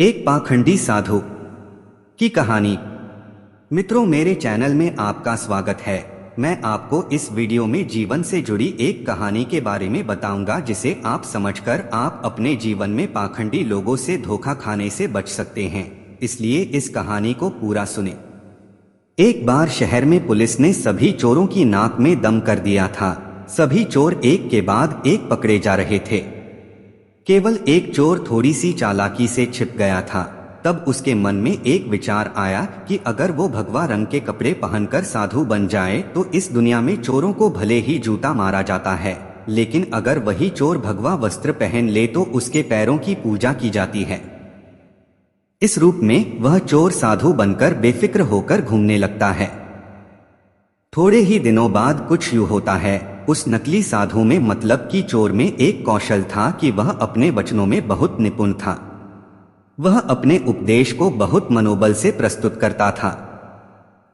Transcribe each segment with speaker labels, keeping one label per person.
Speaker 1: एक पाखंडी साधु की कहानी। मित्रों, मेरे चैनल में आपका स्वागत है। मैं आपको इस वीडियो में जीवन से जुड़ी एक कहानी के बारे में बताऊंगा जिसे आप समझकर आप अपने जीवन में पाखंडी लोगों से धोखा खाने से बच सकते हैं। इसलिए इस कहानी को पूरा सुने। एक बार शहर में पुलिस ने सभी चोरों की नाक में दम कर दिया था। सभी चोर एक के बाद एक पकड़े जा रहे थे। केवल एक चोर थोड़ी सी चालाकी से छिप गया था। तब उसके मन में एक विचार आया कि अगर वो भगवा रंग के कपड़े पहनकर साधु बन जाए तो इस दुनिया में चोरों को भले ही जूता मारा जाता है, लेकिन अगर वही चोर भगवा वस्त्र पहन ले तो उसके पैरों की पूजा की जाती है। इस रूप में वह चोर साधु बनकर बेफिक्र होकर घूमने लगता है। थोड़े ही दिनों बाद कुछ यूं होता है। उस नकली साधु में मतलब कि चोर में एक कौशल था कि वह अपने वचनों में बहुत निपुण था। वह अपने उपदेश को बहुत मनोबल से प्रस्तुत करता था।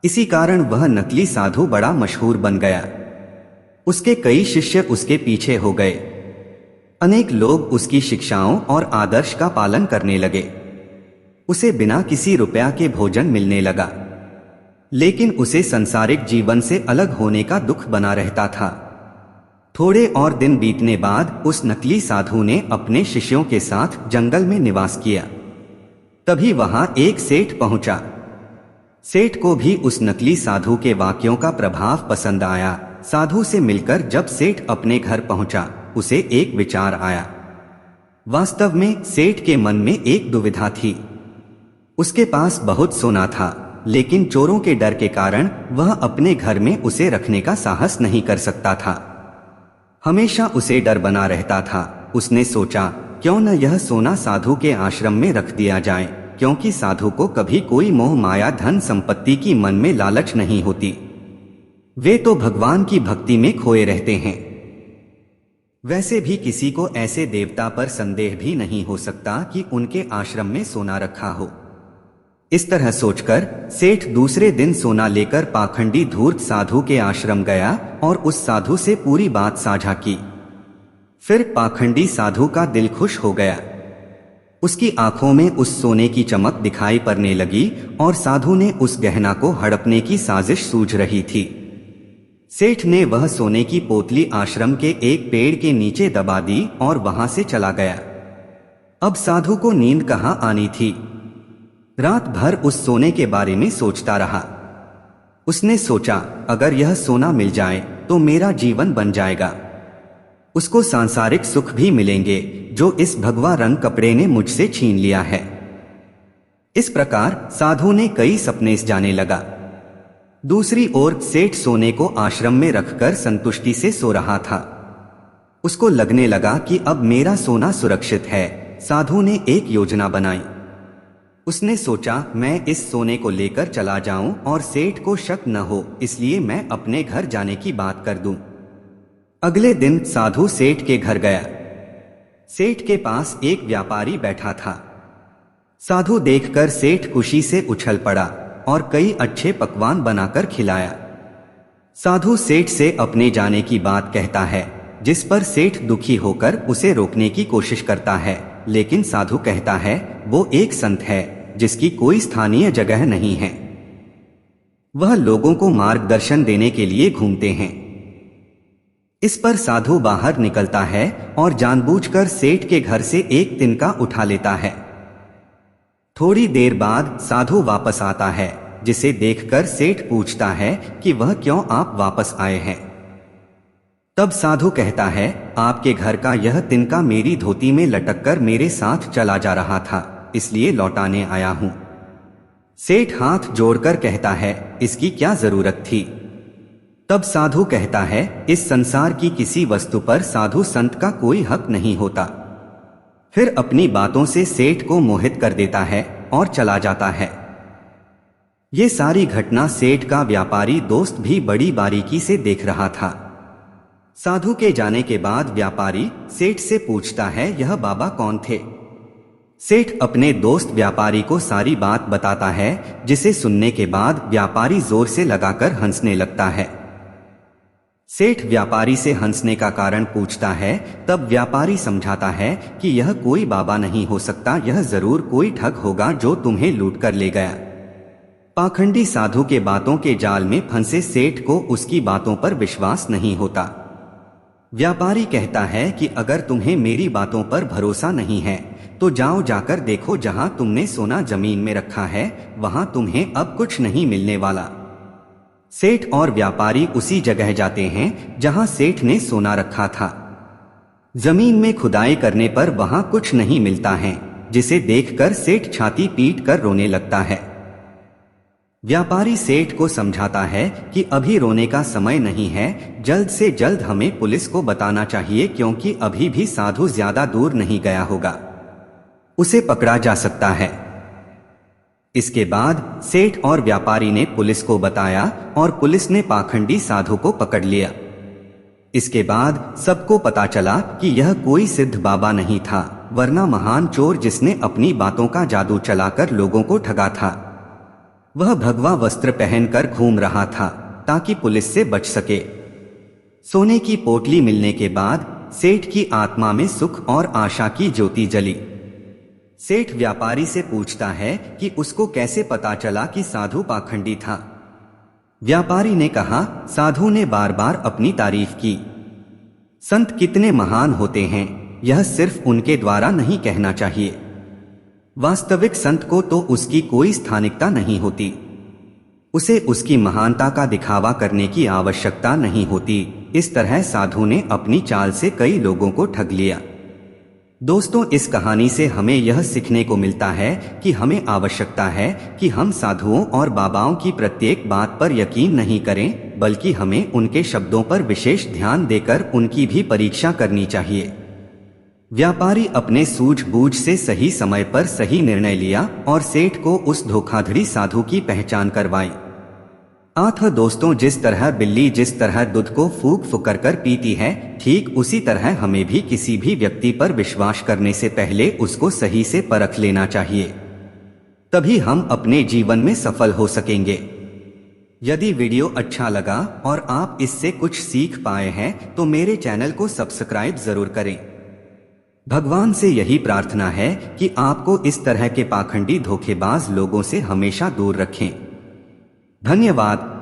Speaker 1: इसी कारण वह नकली साधु बड़ा मशहूर बन गया। उसके कई शिष्य उसके पीछे हो गए। अनेक लोग उसकी शिक्षाओं और आदर्श का पालन करने लगे। उसे बिना किसी रुपया के भोजन मिलने लगा, लेकिन उसे सांसारिक जीवन से अलग होने का दुख बना रहता था। थोड़े और दिन बीतने बाद उस नकली साधु ने अपने शिष्यों के साथ जंगल में निवास किया। तभी वहां एक सेठ पहुंचा। सेठ को भी उस नकली साधु के वाक्यों का प्रभाव पसंद आया। साधु से मिलकर जब सेठ अपने घर पहुंचा, उसे एक विचार आया। वास्तव में सेठ के मन में एक दुविधा थी। उसके पास बहुत सोना था, लेकिन चोरों के डर के कारण वह अपने घर में उसे रखने का साहस नहीं कर सकता था। हमेशा उसे डर बना रहता था। उसने सोचा, क्यों न यह सोना साधु के आश्रम में रख दिया जाए, क्योंकि साधु को कभी कोई मोह माया धन संपत्ति की मन में लालच नहीं होती। वे तो भगवान की भक्ति में खोए रहते हैं। वैसे भी किसी को ऐसे देवता पर संदेह भी नहीं हो सकता कि उनके आश्रम में सोना रखा हो। इस तरह सोचकर सेठ दूसरे दिन सोना लेकर पाखंडी धूर्त साधु के आश्रम गया और उस साधु से पूरी बात साझा की। फिर पाखंडी साधु का दिल खुश हो गया। उसकी आंखों में उस सोने की चमक दिखाई पड़ने लगी और साधु ने उस गहना को हड़पने की साजिश सूझ रही थी। सेठ ने वह सोने की पोतली आश्रम के एक पेड़ के नीचे दबा दी और वहां से चला गया। अब साधु को नींद कहां आनी थी। रात भर उस सोने के बारे में सोचता रहा। उसने सोचा, अगर यह सोना मिल जाए तो मेरा जीवन बन जाएगा। उसको सांसारिक सुख भी मिलेंगे जो इस भगवा रंग कपड़े ने मुझसे छीन लिया है। इस प्रकार साधु ने कई सपने जाने लगा। दूसरी ओर सेठ सोने को आश्रम में रखकर संतुष्टि से सो रहा था। उसको लगने लगा कि अब मेरा सोना सुरक्षित है। साधु ने एक योजना बनाई। उसने सोचा, मैं इस सोने को लेकर चला जाऊं और सेठ को शक न हो, इसलिए मैं अपने घर जाने की बात कर दूं। अगले दिन साधु सेठ के घर गया। सेठ के पास एक व्यापारी बैठा था। साधु देखकर सेठ खुशी से उछल पड़ा और कई अच्छे पकवान बनाकर खिलाया। साधु सेठ से अपने जाने की बात कहता है, जिस पर सेठ दुखी होकर उसे रोकने की कोशिश करता है, लेकिन साधु कहता है वो एक संत है जिसकी कोई स्थानीय जगह नहीं है। वह लोगों को मार्गदर्शन देने के लिए घूमते हैं। इस पर साधु बाहर निकलता है और जानबूझकर सेठ के घर से एक तिनका उठा लेता है। थोड़ी देर बाद साधु वापस आता है, जिसे देखकर सेठ पूछता है कि वह क्यों आप वापस आए हैं। तब साधु कहता है, आपके घर का यह तिनका मेरी धोती में लटककर मेरे साथ चला जा रहा था, इसलिए लौटाने आया हूं। सेठ हाथ जोड़कर कहता है, इसकी क्या जरूरत थी। तब साधु कहता है, इस संसार की किसी वस्तु पर साधु संत का कोई हक नहीं होता। फिर अपनी बातों से सेठ को मोहित कर देता है और चला जाता है। ये सारी घटना सेठ का व्यापारी दोस्त भी बड़ी बारीकी से देख रहा था। साधु के जाने के बाद व्यापारी सेठ से पूछता है, यह बाबा कौन थे। सेठ अपने दोस्त व्यापारी को सारी बात बताता है, जिसे सुनने के बाद व्यापारी जोर से लगाकर हंसने लगता है। सेठ व्यापारी से हंसने का कारण पूछता है। तब व्यापारी समझाता है कि यह कोई बाबा नहीं हो सकता, यह जरूर कोई ठग होगा जो तुम्हें लूट कर ले गया। पाखंडी साधु के बातों के जाल में फंसे सेठ को उसकी बातों पर विश्वास नहीं होता। व्यापारी कहता है कि अगर तुम्हें मेरी बातों पर भरोसा नहीं है तो जाओ, जाकर देखो, जहां तुमने सोना जमीन में रखा है वहां तुम्हें अब कुछ नहीं मिलने वाला। सेठ और व्यापारी उसी जगह जाते हैं जहां सेठ ने सोना रखा था। जमीन में खुदाई करने पर वहां कुछ नहीं मिलता है, जिसे देखकर सेठ छाती पीट कर रोने लगता है। व्यापारी सेठ को समझाता है कि अभी रोने का समय नहीं है, जल्द से जल्द हमें पुलिस को बताना चाहिए, क्योंकि अभी भी साधु ज्यादा दूर नहीं गया होगा, उसे पकड़ा जा सकता है। इसके बाद सेठ और व्यापारी ने पुलिस को बताया और पुलिस ने पाखंडी साधु को पकड़ लिया। इसके बाद सबको पता चला कि यह कोई सिद्ध बाबा नहीं था, वरना महान चोर जिसने अपनी बातों का जादू चलाकर लोगों को ठगा था। वह भगवा वस्त्र पहनकर घूम रहा था ताकि पुलिस से बच सके। सोने की पोटली मिलने के बाद सेठ की आत्मा में सुख और आशा की ज्योति जली। सेठ व्यापारी से पूछता है कि उसको कैसे पता चला कि साधु पाखंडी था। व्यापारी ने कहा, साधु ने बार बार अपनी तारीफ की। संत कितने महान होते हैं, यह सिर्फ उनके द्वारा नहीं कहना चाहिए। वास्तविक संत को तो उसकी कोई स्थानिकता नहीं होती, उसे उसकी महानता का दिखावा करने की आवश्यकता नहीं होती। इस तरह साधु ने अपनी चाल से कई लोगों को ठग लिया। दोस्तों, इस कहानी से हमें यह सीखने को मिलता है कि हमें आवश्यकता है कि हम साधुओं और बाबाओं की प्रत्येक बात पर यकीन नहीं करें, बल्कि हमें उनके शब्दों पर विशेष ध्यान देकर उनकी भी परीक्षा करनी चाहिए। व्यापारी अपने सूझबूझ से सही समय पर सही निर्णय लिया और सेठ को उस धोखाधड़ी साधु की पहचान करवाई। दोस्तों, जिस तरह बिल्ली जिस तरह दूध को फूंक फुकर कर पीती है, ठीक उसी तरह हमें भी किसी भी व्यक्ति पर विश्वास करने से पहले उसको सही से परख लेना चाहिए, तभी हम अपने जीवन में सफल हो सकेंगे। यदि वीडियो अच्छा लगा और आप इससे कुछ सीख पाए हैं तो मेरे चैनल को सब्सक्राइब जरूर करें। भगवान से यही प्रार्थना है कि आपको इस तरह के पाखंडी धोखेबाज लोगों से हमेशा दूर रखें। धन्यवाद।